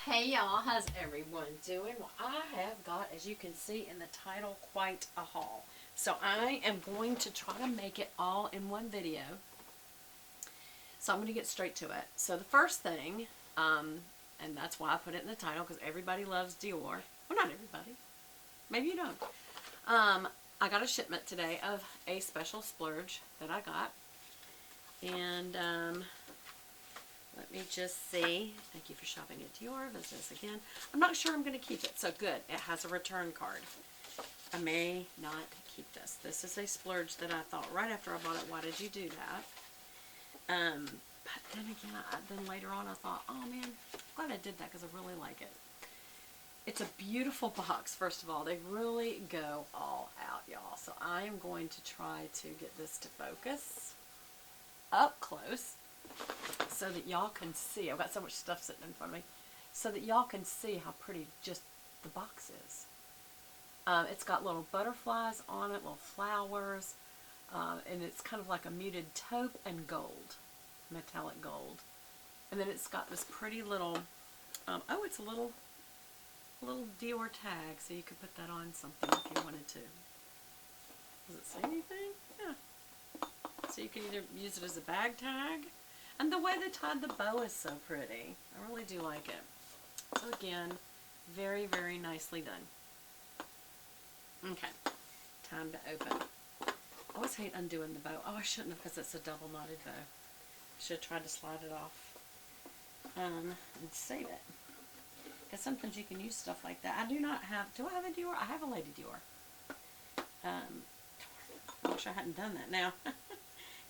Hey y'all, how's everyone doing? Well, I have got, as you can see in the title, quite a haul. So I am going to try to make it all in one video. So I'm going to get straight to it. So the first thing, and that's why I put it in the title, because everybody loves Dior. Well, not everybody. Maybe you don't. I got a shipment today of a special splurge that I got. And let me just see. Thank you for shopping at Dior. Visit us again. I'm not sure I'm going to keep it. So good. It has a return card. I may not keep this. This is a splurge that I thought right after I bought it, why did you do that? But then again, then later on I thought, oh man, I'm glad I did that because I really like it. It's a beautiful box, first of all. They really go all out, y'all. So I am going to try to get this to focus up close so that y'all can see. I've got so much stuff sitting in front of me. So that y'all can see how pretty just the box is. It's got little butterflies on it, little flowers, and it's kind of like a muted taupe and gold, metallic gold. And then it's got this pretty little, oh, it's a little Dior tag, so you could put that on something if you wanted to. Does it say anything? Yeah. So you can either use it as a bag tag, and the way they tied the bow is so pretty. I really do like it. So again, very, very nicely done. Okay, time to open. I always hate undoing the bow. Oh, I shouldn't have because it's a double knotted bow. I should have tried to slide it off and save it. Because sometimes you can use stuff like that. I do not have, do I have a Dior? I have a Lady Dior. I wish I hadn't done that now.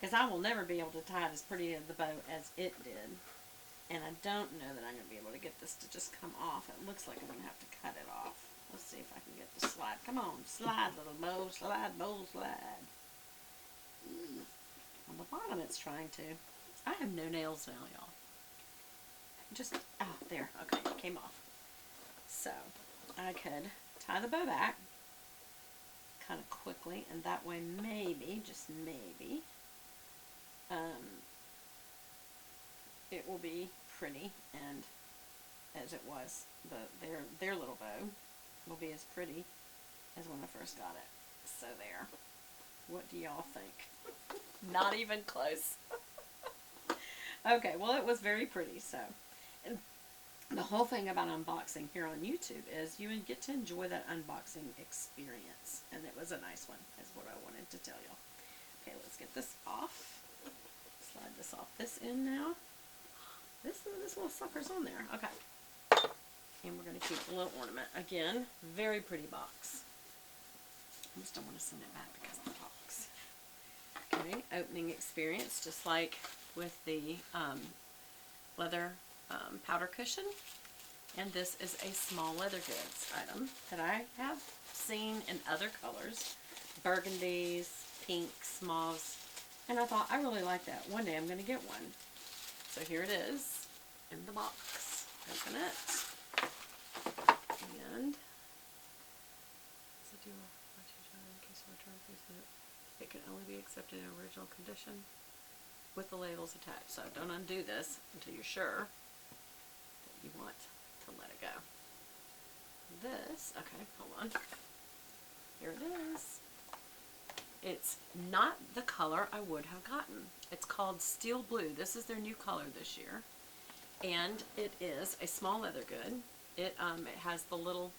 Because I will never be able to tie it as pretty of the bow as it did. And I don't know that I'm going to be able to get this to just come off. It looks like I'm going to have to cut it off. Let's see if I can get the slide. Come on, slide, little bow, slide, bow, slide. On the bottom it's trying to. I have no nails now, y'all. Just, oh, there. Okay, it came off. So, I could tie the bow back kind of quickly, and that way maybe, just maybe, it will be pretty, and as it was, their little bow will be as pretty as when I first got it. So there. What do y'all think? Not even close. Okay, well it was very pretty, so. And the whole thing about unboxing here on YouTube is you get to enjoy that unboxing experience. And it was a nice one, is what I wanted to tell y'all. Okay, let's get this off. Slide this off this end now. This little sucker's on there. Okay. And we're going to keep the little ornament. Again, very pretty box. I just don't want to send it back because of the box. Okay, opening experience, just like with the leather powder cushion. And this is a small leather goods item that I have seen in other colors. Burgundies, pinks, mauves. And I thought, I really like that. One day I'm going to get one. So here it is in the box. Open it. And it can only be accepted in original condition with the labels attached. So don't undo this until you're sure that you want to let it go. This, okay, hold on. Here it is. It's not the color I would have gotten. It's called Steel Blue. This is their new color this year. And it is a small leather good. It has the little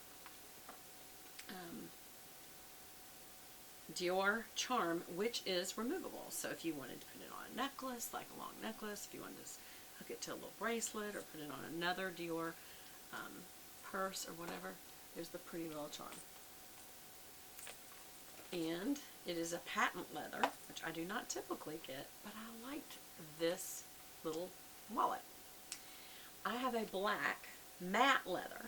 Dior charm, which is removable. So if you wanted to put it on a necklace, like a long necklace, if you wanted to hook it to a little bracelet or put it on another Dior purse or whatever, there's the pretty little charm. And it is a patent leather, which I do not typically get, but I liked this little wallet. I have a black matte leather,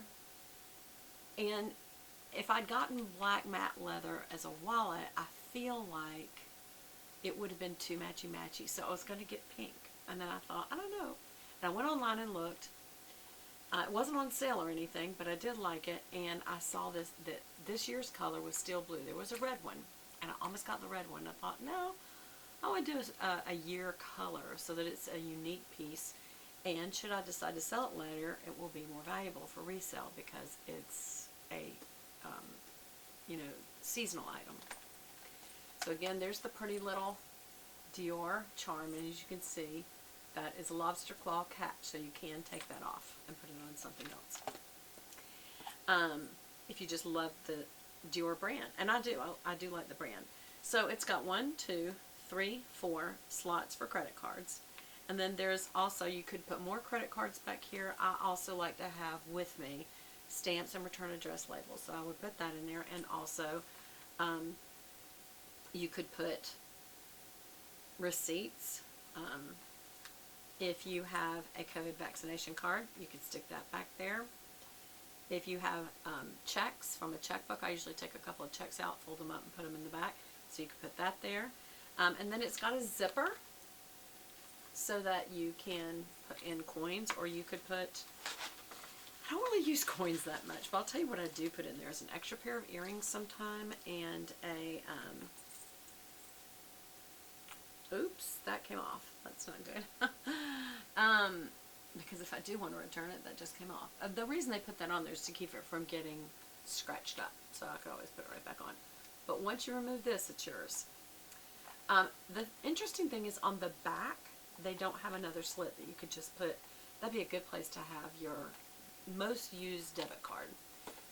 and if I'd gotten black matte leather as a wallet, I feel like it would have been too matchy-matchy, so I was going to get pink. And then I thought, I don't know. And I went online and looked. It wasn't on sale or anything, but I did like it, and I saw that this year's color was Steel Blue. There was a red one, and I almost got the red one. I thought, no, all I do is a year color so that it's a unique piece. And should I decide to sell it later, it will be more valuable for resale because it's a, you know, seasonal item. So again, there's the pretty little Dior charm, and as you can see, that is a lobster claw catch, so you can take that off and put it on something else. If you just love the Dior brand, and I do like the brand. So it's got 1, 2, 3, 4 slots for credit cards, and then there's also, you could put more credit cards back here. I also like to have with me stamps and return address labels, so I would put that in there, and also you could put receipts. If you have a COVID vaccination card, you could stick that back there. If you have checks from a checkbook, I usually take a couple of checks out, fold them up, and put them in the back, so you can put that there. And then it's got a zipper so that you can put in coins, or you could put, I don't really use coins that much, but I'll tell you what I do put in there is an extra pair of earrings sometime, and a, oops, that came off. That's not good. Because if I do want to return it, that just came off. The reason they put that on there is to keep it from getting scratched up, so I could always put it right back on. But once you remove this, it's yours. The interesting thing is on the back, they don't have another slit that you could just put. That'd be a good place to have your most used debit card.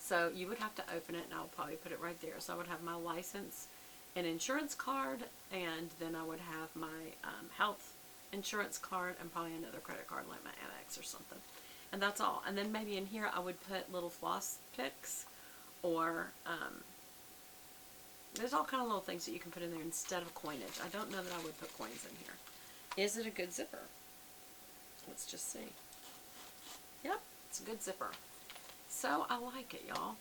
So you would have to open it, and I'll probably put it right there. So I would have my license and insurance card, and then I would have my health insurance card, and probably another credit card like my Amex or something. And that's all. And then maybe in here I would put little floss picks, or there's all kind of little things that you can put in there instead of coinage. I don't know that I would put coins in here. Is it a good zipper? Let's just see. Yep, it's a good zipper. So I like it, y'all.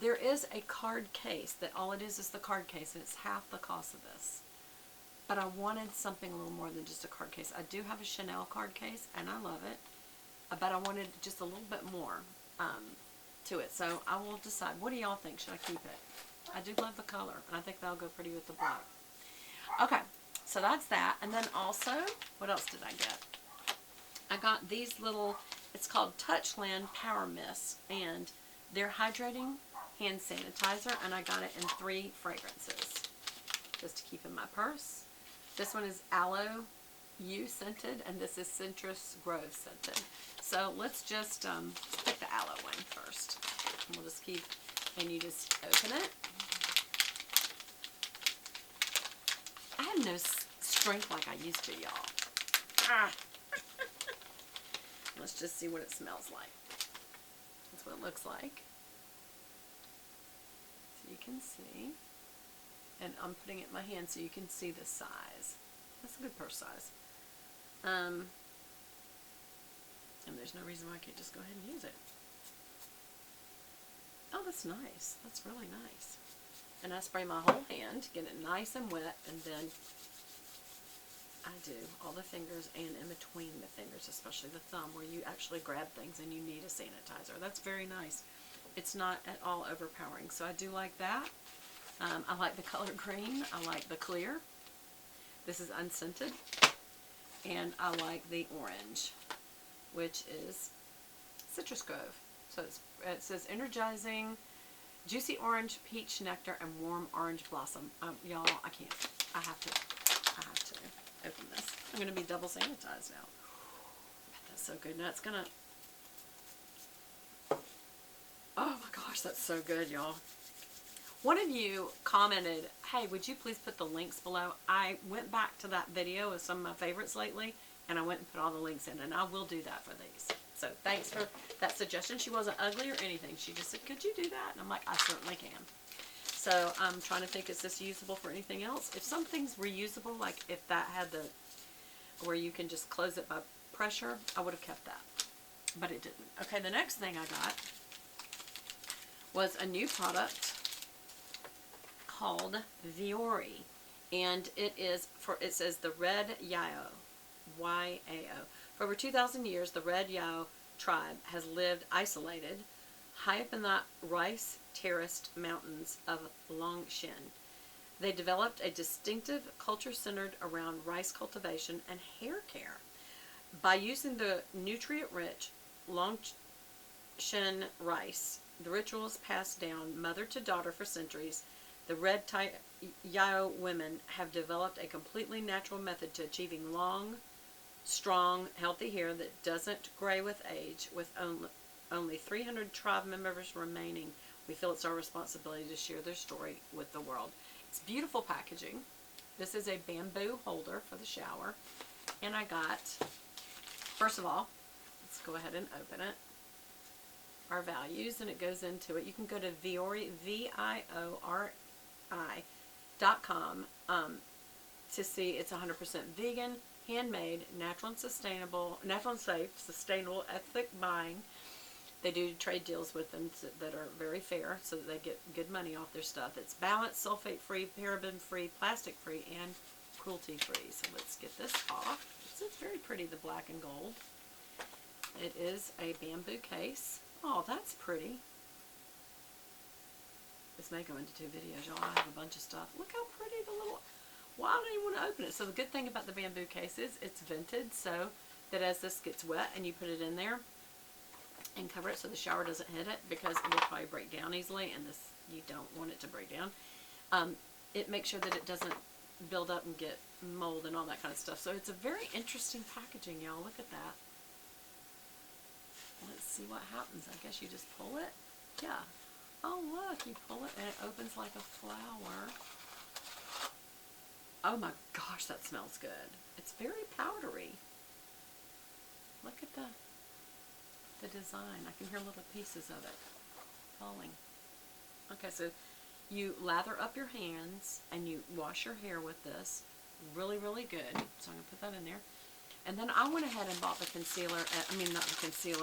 There is a card case that all it is the card case, and it's half the cost of this. But I wanted something a little more than just a card case. I do have a Chanel card case, and I love it. But I wanted just a little bit more to it. So I will decide. What do y'all think? Should I keep it? I do love the color, and I think that'll go pretty with the black. Okay, so that's that. And then also, what else did I get? I got these little, it's called TOUCHLAND Power Mist, and they're hydrating hand sanitizer, and I got it in 3 fragrances just to keep in my purse. This one is Aloe You scented, and this is Citrus Grove scented. So let's just pick the aloe one first. And we'll just keep, and you just open it. I have no strength like I used to, y'all. Ah. Let's just see what it smells like. That's what it looks like. So you can see. And I'm putting it in my hand so you can see the size. That's a good purse size. And there's no reason why I can't just go ahead and use it. Oh, that's nice. That's really nice. And I spray my whole hand, get it nice and wet, and then I do all the fingers and in between the fingers, especially the thumb, where you actually grab things and you need a sanitizer. That's very nice. It's not at all overpowering, so I do like that. I like the color green. I like the clear. This is unscented. And I like the orange, which is Citrus Grove. So it says energizing, juicy orange, peach nectar, and warm orange blossom. Y'all, I can't. I have to open this. I'm going to be double sanitized now. That's so good. Now it's going to... Oh my gosh, that's so good, y'all. One of you commented, hey, would you please put the links below? I went back to that video of some of my favorites lately, and I went and put all the links in, and I will do that for these. So thanks for that suggestion. She wasn't ugly or anything. She just said, could you do that? And I'm like, I certainly can. So I'm trying to think, is this usable for anything else? If something's reusable, like if that had the, where you can just close it by pressure, I would have kept that. But it didn't. Okay, the next thing I got was a new product called Dior, and it is for, it says the Red Yao, Y-A-O. For over 2,000 years, the Red Yao tribe has lived isolated high up in the rice terraced mountains of Longshan. They developed a distinctive culture centered around rice cultivation and hair care. By using the nutrient-rich Longshan rice, the rituals passed down mother to daughter for centuries, the red Yao women have developed a completely natural method to achieving long, strong, healthy hair that doesn't gray with age. With only 300 tribe members remaining, we feel it's our responsibility to share their story with the world. It's beautiful packaging. This is a bamboo holder for the shower. And I got, first of all, let's go ahead and open it. Our values, and it goes into it. You can go to Viori, VIORI.com to see it's 100% vegan, handmade, natural and sustainable, natural and safe, sustainable, ethic buying. They do trade deals with them that are very fair, so that they get good money off their stuff. It's balanced, sulfate-free, paraben-free, plastic-free, and cruelty-free. So let's get this off. This is very pretty, the black and gold. It is a bamboo case. Oh, that's pretty. This may go into 2 videos, y'all. I have a bunch of stuff. Look how pretty the little... Why don't you want to open it? So the good thing about the bamboo case is it's vented, so that as this gets wet and you put it in there and cover it so the shower doesn't hit it, because it will probably break down easily, and this, you don't want it to break down. It makes sure that it doesn't build up and get mold and all that kind of stuff. So it's a very interesting packaging, y'all. Look at that. Let's see what happens. I guess you just pull it. Yeah. Oh, look. You pull it and it opens like a flower. Oh my gosh, that smells good. It's very powdery. Look at the design. I can hear little pieces of it falling. Okay, so you lather up your hands and you wash your hair with this. Really, really good. So I'm going to put that in there. And then I went ahead and bought the concealer, not the concealer,